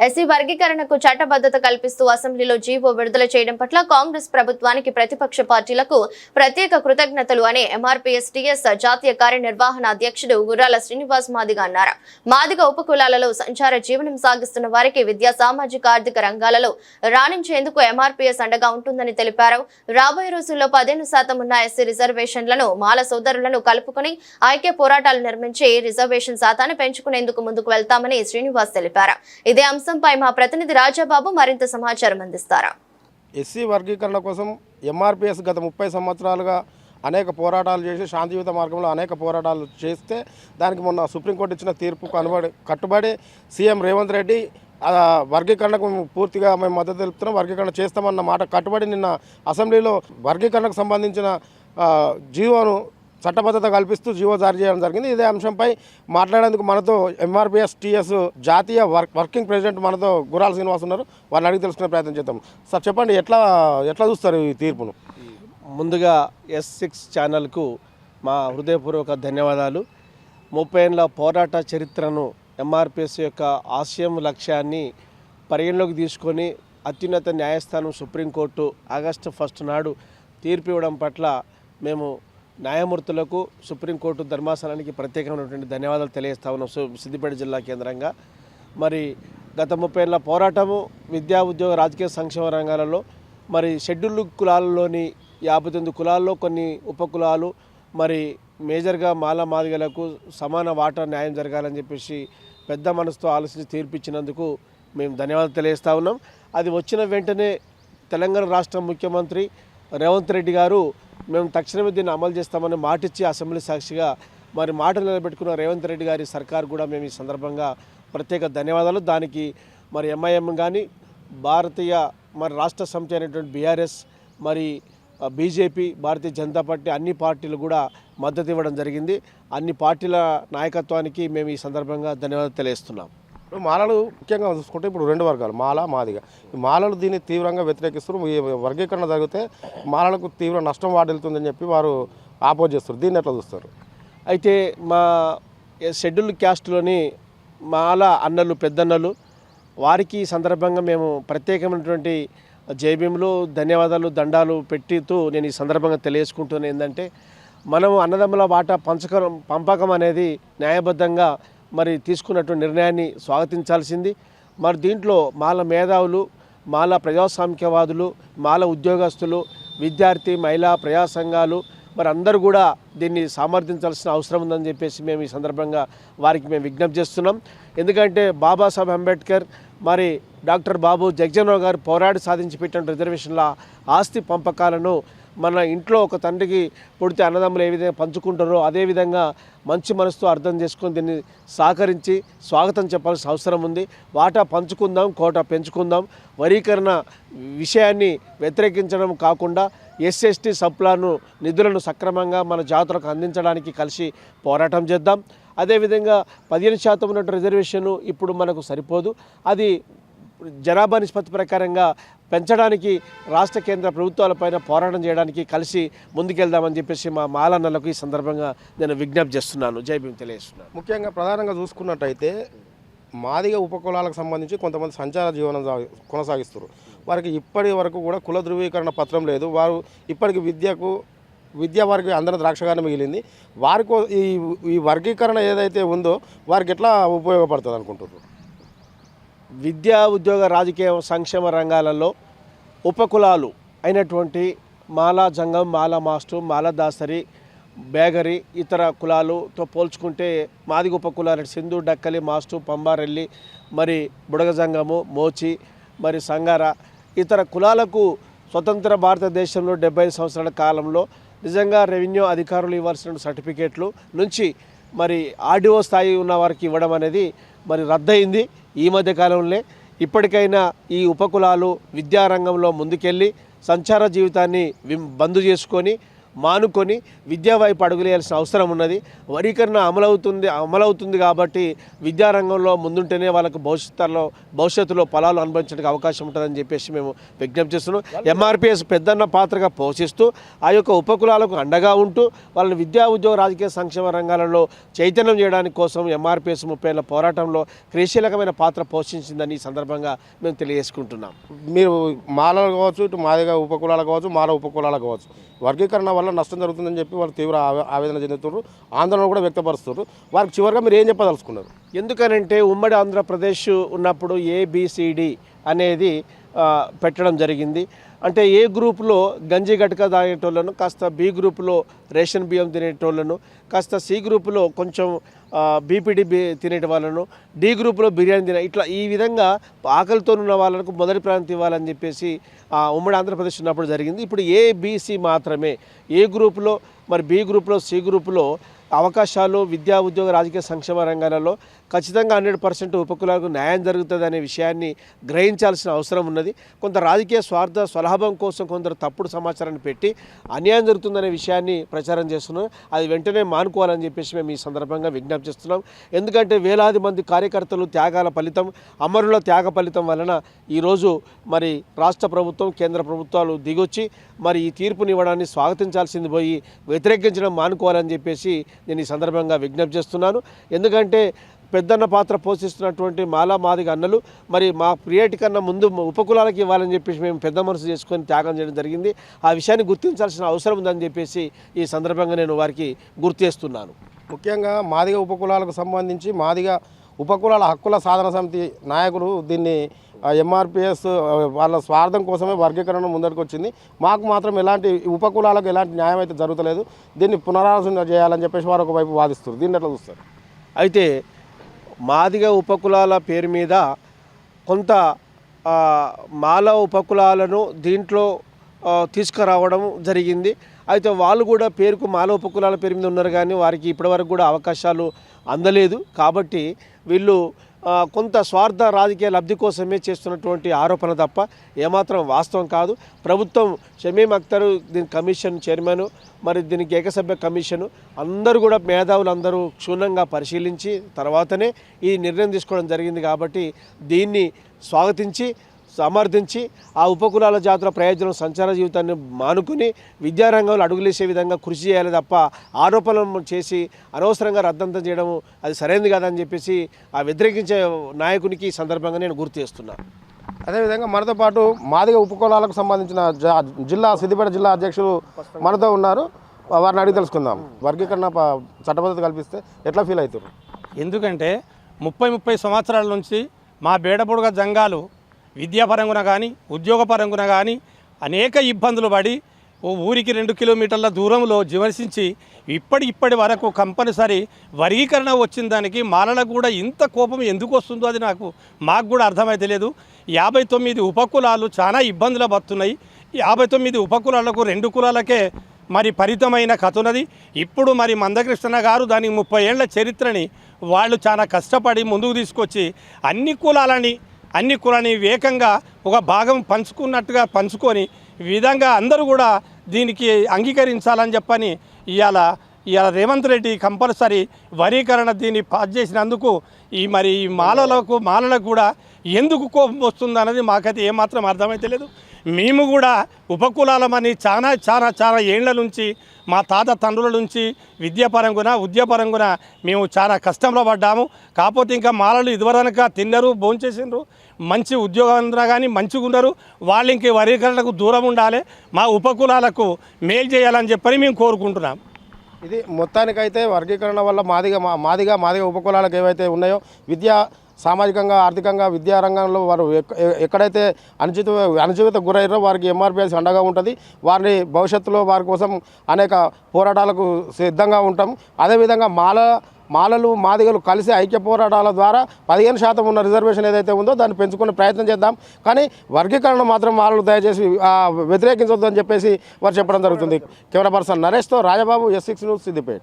SC వర్గీకరణకు చట్టబద్ధత కల్పిస్తూ అసెంబ్లీలో జీవో విడుదల చేయడం పట్ల కాంగ్రెస్ ప్రభుత్వానికి ప్రతిపక్ష పార్టీలకు ప్రత్యేక కృతజ్ఞతలు అని ఎంఆర్పీఎస్ టీఎస్ జాతీయ కార్యనిర్వహణ అధ్యక్షుడు గుర్రాల శ్రీనివాస్ మాదిగ అన్నారు. మాదిగ ఉపకులాలలో సంచార జీవనం సాగిస్తున్న వారికి విద్యా సామాజిక ఆర్థిక రంగాలలో రాణించేందుకు ఎంఆర్పీఎస్ అండగా ఉంటుందని తెలిపారు. రాబోయే రోజుల్లో 15% ఉన్న ఎస్సీ రిజర్వేషన్లను మాల సోదరులను కలుపుకుని ఐక్య పోరాటాలు నిర్మించి రిజర్వేషన్ శాతాన్ని పెంచుకునేందుకు ముందుకు వెళ్తామని శ్రీనివాస్ తెలిపారు. ఇదే అంశంపై మా ప్రతినిధి రాజాబాబు మరింత సమాచారం అందిస్తారు. ఎస్సీ వర్గీకరణ కోసం ఎంఆర్పీఎస్ గత 30 సంవత్సరాలుగా అనేక పోరాటాలు చేసి శాంతియుత మార్గంలో అనేక పోరాటాలు చేస్తే దానికి మొన్న సుప్రీంకోర్టు ఇచ్చిన తీర్పు కట్టుబడి సీఎం రేవంత్ రెడ్డి వర్గీకరణకు పూర్తిగా మేము మద్దతు తెలుపుతున్నాం, వర్గీకరణ చేస్తామన్న మాట కట్టుబడి నిన్న అసెంబ్లీలో వర్గీకరణకు సంబంధించిన జీవోను చట్టబద్ధత కల్పిస్తూ జీవో జారీ చేయడం జరిగింది. ఇదే అంశంపై మాట్లాడేందుకు మనతో ఎంఆర్పీఎస్ టీఎస్ జాతీయ వర్కింగ్ ప్రెసిడెంట్ మనతో గుర్రాల శ్రీనివాస్ ఉన్నారు. వారిని అడిగి తెలుసుకునే ప్రయత్నం చేద్దాం. సార్ చెప్పండి, ఎట్లా చూస్తారు ఈ తీర్పును? ముందుగా S6 ఛానల్కు మా హృదయపూర్వక ధన్యవాదాలు. 30 ఏళ్ల పోరాట చరిత్రను ఎంఆర్పీఎస్ యొక్క ఆశయం లక్ష్యాన్ని పరిగణలోకి తీసుకొని అత్యున్నత న్యాయస్థానం సుప్రీంకోర్టు ఆగస్టు 1 నాడు తీర్పు ఇవ్వడం పట్ల మేము న్యాయమూర్తులకు సుప్రీంకోర్టు ధర్మాసనానికి ప్రత్యేకమైనటువంటి ధన్యవాదాలు తెలియజేస్తా ఉన్నాం. సిద్దిపేట జిల్లా కేంద్రంగా మరి గత 30 ఏళ్ల పోరాటము విద్యా ఉద్యోగ రాజకీయ సంక్షేమ రంగాలలో మరి షెడ్యూల్డ్ కులాలలోని 59 కులాల్లో కొన్ని ఉపకులాలు మరి మేజర్గా మాల మాదిగలకు సమాన వాటా న్యాయం జరగాలని చెప్పేసి పెద్ద మనసుతో ఆలోచించి తీర్పిచ్చినందుకు మేము ధన్యవాదాలు తెలియజేస్తా ఉన్నాం. అది వచ్చిన వెంటనే తెలంగాణ రాష్ట్ర ముఖ్యమంత్రి రేవంత్ రెడ్డి గారు మేము తక్షణమే దీన్ని అమలు చేస్తామని మాటిచ్చి అసెంబ్లీ సాక్షిగా మరి మాట నిలబెట్టుకున్న రేవంత్ రెడ్డి గారి సర్కార్ కూడా మేము ఈ సందర్భంగా ప్రత్యేక ధన్యవాదాలు. దానికి మరి ఎంఐఎం కానీ భారతీయ మరి రాష్ట్ర సమితి అయినటువంటి బీఆర్ఎస్ మరి బీజేపీ భారతీయ జనతా పార్టీ అన్ని పార్టీలు కూడా మద్దతు ఇవ్వడం జరిగింది. అన్ని పార్టీల నాయకత్వానికి మేము ఈ సందర్భంగా ధన్యవాదాలు తెలియజేస్తున్నాం. ఇప్పుడు మాలలు ముఖ్యంగా చూసుకుంటే ఇప్పుడు 2 వర్గాలు మాల మాదిగ. ఈ మాలలు దీన్ని తీవ్రంగా వ్యతిరేకిస్తారు. ఈ వర్గీకరణ జరిగితే మాలలకు తీవ్ర నష్టం వాటిల్తుందని చెప్పి వారు ఆపోజ్ చేస్తారు. దీన్ని ఎట్లా చూస్తారు? అయితే మా షెడ్యూల్ క్యాస్ట్లోని మాల అన్నలు పెద్దన్నలు వారికి ఈ సందర్భంగా మేము ప్రత్యేకమైనటువంటి జైభీములు ధన్యవాదాలు దండాలు పెట్టితూ నేను ఈ సందర్భంగా తెలియజేసుకుంటున్నాను. ఏంటంటే మనం అన్నదమ్ముల వాటా పంపకం అనేది న్యాయబద్ధంగా మరి తీసుకున్నటువంటి నిర్ణయాన్ని స్వాగతించాల్సింది. మరి దీంట్లో మాల మేధావులు, మాల ప్రజాస్వామికవాదులు, మాల ఉద్యోగస్తులు, విద్యార్థి మహిళా ప్రజా సంఘాలు మరి అందరూ కూడా దీన్ని సమర్థించాల్సిన అవసరం ఉందని చెప్పేసి మేము ఈ సందర్భంగా వారికి మేము విజ్ఞప్తి చేస్తున్నాం. ఎందుకంటే బాబాసాహెబ్ అంబేద్కర్ మరి డాక్టర్ బాబు జగజ్జనరావు గారు పోరాడి సాధించి పెట్టిన రిజర్వేషన్ల ఆస్తి పంపకాలను మన ఇంట్లో ఒక తండ్రికి పుడితే అన్నదమ్ములు ఏ విధంగా పంచుకుంటారో అదేవిధంగా మంచి మనసుతో అర్థం చేసుకొని దీన్ని సహకరించి స్వాగతం చెప్పాల్సిన అవసరం ఉంది. వాటా పంచుకుందాం, కోటా పెంచుకుందాం. వర్గీకరణ విషయాన్ని వ్యతిరేకించడం కాకుండా SST సబ్ప్లాను నిధులను సక్రమంగా మన జాతులకు అందించడానికి కలిసి పోరాటం చేద్దాం. అదేవిధంగా 15% ఉన్న రిజర్వేషన్ ఇప్పుడు మనకు సరిపోదు. అది జనాభా నిష్పత్తి ప్రకారంగా పెంచడానికి రాష్ట్ర కేంద్ర ప్రభుత్వాలపైన పోరాటం చేయడానికి కలిసి ముందుకెళ్దామని చెప్పేసి మా మాలన్నలకు ఈ సందర్భంగా నేను విజ్ఞప్తి చేస్తున్నాను. జై భీమ్ తెలియజేస్తున్నాను. ముఖ్యంగా ప్రధానంగా చూసుకున్నట్టయితే మాదిగ ఉపకులాలకు సంబంధించి కొంతమంది సంచార జీవనం కొనసాగిస్తారు. వారికి ఇప్పటి వరకు కూడా కుల ధృవీకరణ పత్రం లేదు. వారు ఇప్పటికి విద్య వారికి అందరి ద్రాక్షగానే మిగిలింది. వారికి ఈ వర్గీకరణ ఏదైతే ఉందో వారికి ఎట్లా ఉపయోగపడుతుంది అనుకుంటున్నారు? విద్యా ఉద్యోగ రాజకీయ సంక్షేమ రంగాలలో ఉపకులాలు అయినటువంటి మాలా జంగం, మాలా మాస్టు, మాలా దాసరి, బేగరి ఇతర కులాలతో పోల్చుకుంటే మాదిగ ఉపకులాలు సింధు, డక్కలి, మాస్టు, పంబారెల్లి, మరి బుడగ జంగము, మోచి, మరి సంగార ఇతర కులాలకు స్వతంత్ర భారతదేశంలో 75 సంవత్సరాల కాలంలో నిజంగా రెవెన్యూ అధికారులు ఇవ్వాల్సిన సర్టిఫికేట్లు నుంచి మరి ఆర్డీఓ స్థాయి ఉన్న వారికి ఇవ్వడం అనేది మరి రద్దయింది ఈ మధ్య కాలంలో. ఇప్పటికైనా ఈ ఉపకులాలు విద్యారంగంలో ముందుకెళ్ళి సంచార జీవితాన్ని బంద్ చేసుకొని మానుకొని విద్యా వైపు అడుగులేయాల్సిన అవసరం ఉన్నది. వర్గీకరణ అమలవుతుంది కాబట్టి విద్యారంగంలో ముందుంటేనే వాళ్ళకు భవిష్యత్తులో ఫలాలు అనుభవించడానికి అవకాశం ఉంటుందని చెప్పేసి మేము విజ్ఞప్తి చేస్తున్నాం. ఎంఆర్పిఎస్ పెద్దన్న పాత్రగా పోషిస్తూ ఆ యొక్క ఉపకులాలకు అండగా ఉంటూ వాళ్ళని విద్యా ఉద్యోగ రాజకీయ సంక్షేమ రంగాలలో చైతన్యం చేయడానికి కోసం ఎంఆర్పిఎస్ 30 ఏళ్ల పోరాటంలో క్రియాశీలకమైన పాత్ర పోషించిందని ఈ సందర్భంగా మేము తెలియజేసుకుంటున్నాం. మీరు మాలలు కావచ్చు, ఇటు మాదిగా ఉపకులాలు కావచ్చు, మాల ఉపకులాలు కావచ్చు, వర్గీకరణ వల్ల నష్టం జరుగుతుందని చెప్పి వాళ్ళు తీవ్ర ఆవేదన చెందుతున్నారు, ఆందోళన కూడా వ్యక్తపరుస్తున్నారు. వారికి చివరిగా మీరు ఏం చెప్పదలుచుకున్నారు? ఎందుకనంటే ఉమ్మడి ఆంధ్రప్రదేశ్ ఉన్నప్పుడు ABCD అనేది పెట్టడం జరిగింది. అంటే ఏ గ్రూపులో గంజి గటక తాగేటోళ్ళను, కాస్త B గ్రూపులో రేషన్ బియ్యం తినేటోళ్ళను, కాస్త C గ్రూపులో కొంచెం BPD తినేటి వాళ్ళను, D గ్రూపులో బిర్యానీ ఇట్లా ఈ విధంగా ఆకలితో ఉన్న వాళ్ళకు మొదటి ప్రాంతం ఇవ్వాలని చెప్పేసి ఉమ్మడి ఆంధ్రప్రదేశ్ ఉన్నప్పుడు జరిగింది. ఇప్పుడు ABC మాత్రమే ఏ గ్రూపులో మరి B గ్రూపులో C గ్రూపులో అవకాశాలు విద్యా ఉద్యోగ రాజకీయ సంక్షేమ రంగాలలో ఖచ్చితంగా 100% ఉపకులాలకు న్యాయం జరుగుతుంది అనే విషయాన్ని గ్రహించాల్సిన అవసరం ఉన్నది. కొంత రాజకీయ స్వార్థ స్వలాభం కోసం కొందరు తప్పుడు సమాచారాన్ని పెట్టి అన్యాయం జరుగుతుందనే విషయాన్ని ప్రచారం చేస్తున్నాం. అది వెంటనే మానుకోవాలని చెప్పేసి మేము ఈ సందర్భంగా విజ్ఞప్తి చేస్తున్నాం. ఎందుకంటే వేలాది మంది కార్యకర్తలు త్యాగాల ఫలితం, అమరుల త్యాగ ఫలితం వలన ఈరోజు మరి రాష్ట్ర ప్రభుత్వం, కేంద్ర ప్రభుత్వాలు దిగొచ్చి మరి ఈ తీర్పునివ్వడాన్ని స్వాగతించాల్సింది పోయి వ్యతిరేకించడం మానుకోవాలని చెప్పేసి నేను ఈ సందర్భంగా విజ్ఞప్తి చేస్తున్నాను. ఎందుకంటే పెద్దన్న పాత్ర పోషిస్తున్నటువంటి మాదిగ అన్నలు మరి మా ప్రియారిటీ కన్నా ముందు ఉపకులాలకు ఇవ్వాలని చెప్పేసి మేము పెద్ద మనసు చేసుకొని త్యాగం చేయడం జరిగింది. ఆ విషయాన్ని గుర్తించాల్సిన అవసరం ఉందని చెప్పేసి ఈ సందర్భంగా నేను వారికి గుర్తు చేస్తున్నాను. ముఖ్యంగా మాదిగ ఉపకులాలకు సంబంధించి మాదిగ ఉపకులాల హక్కుల సాధన సమితి నాయకులు దీన్ని ఎంఆర్పిఎస్ వాళ్ళ స్వార్థం కోసమే వర్గీకరణ ముందరికి వచ్చింది, మాకు మాత్రం ఎలాంటి ఉపకులాలకు ఎలాంటి న్యాయం అయితే జరుగుతలేదు, దీన్ని పునరాలోచన చేయాలని చెప్పేసి వారు ఒకవైపు వాదిస్తారు. దీన్ని ఎట్లా చూస్తారు? అయితే మాదిగ ఉపకులాల పేరు మీద కొంత మాల ఉపకులాలను దీంట్లో తీసుకురావడం జరిగింది. అయితే వాళ్ళు కూడా పేరుకు మాల ఉపకులాల పేరు మీద ఉన్నారు, కానీ వారికి ఇప్పటివరకు కూడా అవకాశాలు అందలేదు. కాబట్టి వీళ్ళు కొంత స్వార్థ రాజకీయ లబ్ధి కోసమే చేస్తున్నటువంటి ఆరోపణ తప్ప ఏమాత్రం వాస్తవం కాదు. ప్రభుత్వం షమీమ్ అఖ్తర్ దీని కమిషన్ చైర్మన్, మరి దీనికి ఏకసభ్య కమిషను అందరూ కూడా మేధావులు అందరూ క్షుణ్ణంగా పరిశీలించి తర్వాతనే ఈ నిర్ణయం తీసుకోవడం జరిగింది. కాబట్టి దీన్ని స్వాగతించి సమర్థించి ఆ ఉపకులాల జాతుల ప్రయోజనం సంచార జీవితాన్ని మానుకుని విద్యారంగంలో అడుగులేసే విధంగా కృషి చేయాలి తప్ప ఆరోపణలు చేసి అనవసరంగా రద్దంతం చేయడం అది సరైనది కాదని చెప్పేసి ఆ వ్యతిరేకించే నాయకునికి ఈ సందర్భంగా నేను గుర్తు చేస్తున్నాను. అదేవిధంగా మనతో పాటు మాదిగ ఉపకులాలకు సంబంధించిన సిద్దిపేట జిల్లా అధ్యక్షులు మనతో ఉన్నారు, వారిని అడిగి తెలుసుకుందాం. వర్గీకరణ చట్టబద్ధత కల్పిస్తే ఎట్లా ఫీల్ అవుతారు? ఎందుకంటే 30 సంవత్సరాల నుంచి మా బేడబుడుగ జంగాలు విద్యాపరంగా కానీ ఉద్యోగపరంగా కానీ అనేక ఇబ్బందులు పడి ఊరికి 2 కిలోమీటర్ల దూరంలో జీవనించి ఇప్పటి వరకు కంపల్సరీ వర్గీకరణ వచ్చిన దానికి మాలలకు కూడా ఇంత కోపం ఎందుకు వస్తుందో అది మాకు కూడా అర్థమైతే లేదు. 59 ఉపకులాలు చాలా ఇబ్బందులు పడుతున్నాయి. 59 ఉపకులాలకు 2 కులాలకే మరి పరితమైన కథ ఉన్నది. ఇప్పుడు మరి మందకృష్ణ గారు దానికి 30 ఏళ్ల చరిత్రని వాళ్ళు చాలా కష్టపడి ముందుకు తీసుకొచ్చి అన్ని కులాలని వేగంగా ఒక భాగం పంచుకున్నట్టుగా పంచుకొని ఈ విధంగా అందరూ కూడా దీనికి అంగీకరించాలని చెప్పని ఇవాళ రేవంత్ రెడ్డి కంపల్సరీ వర్గీకరణ దీన్ని పాస్ చేసినందుకు ఈ మాలలకు కూడా ఎందుకు కోపం వస్తుందన్నది మాకైతే ఏమాత్రం అర్థమైతే లేదు. మేము కూడా ఉపకులాలమని చాలా ఏళ్ల నుంచి మా తాత తండ్రుల నుంచి విద్యాపరంగా ఉద్యోగపరంగా మేము చాలా కష్టంలో పడ్డాము. కాకపోతే ఇంకా మాలలు ఇదివరనక తిన్నారు, భోంచేసిండ్రు, మంచి ఉద్యోగం కానీ మంచిగా ఉన్నారు. వాళ్ళు ఇంక వర్గీకరణకు దూరం ఉండాలి, మా ఉపకులాలకు మేలు చేయాలని చెప్పని మేము కోరుకుంటున్నాం. ఇది మొత్తానికైతే వర్గీకరణ వల్ల మాదిగ ఉపకులాలకు ఏవైతే ఉన్నాయో సామాజికంగా ఆర్థికంగా విద్యారంగంలో వారు ఎక్కడైతే అణచివేత గురయ్యారో వారికి ఎంఆర్పిఎస్ అండగా ఉంటుంది. వారిని భవిష్యత్తులో వారి కోసం అనేక పోరాటాలకు సిద్ధంగా ఉంటాం. అదేవిధంగా మాలలు మాదిగలు కలిసి ఐక్య పోరాటాల ద్వారా 15% ఉన్న రిజర్వేషన్ ఏదైతే ఉందో దాన్ని పెంచుకునే ప్రయత్నం చేద్దాం. కానీ వర్గీకరణ మాత్రం మాలలు దయచేసి వ్యతిరేకించొద్దు అని చెప్పేసి వారు చెప్పడం జరుగుతుంది. కెమెరా పర్సన్ నరేష్తో రాజబాబు, S6 న్యూస్, సిద్దిపేట.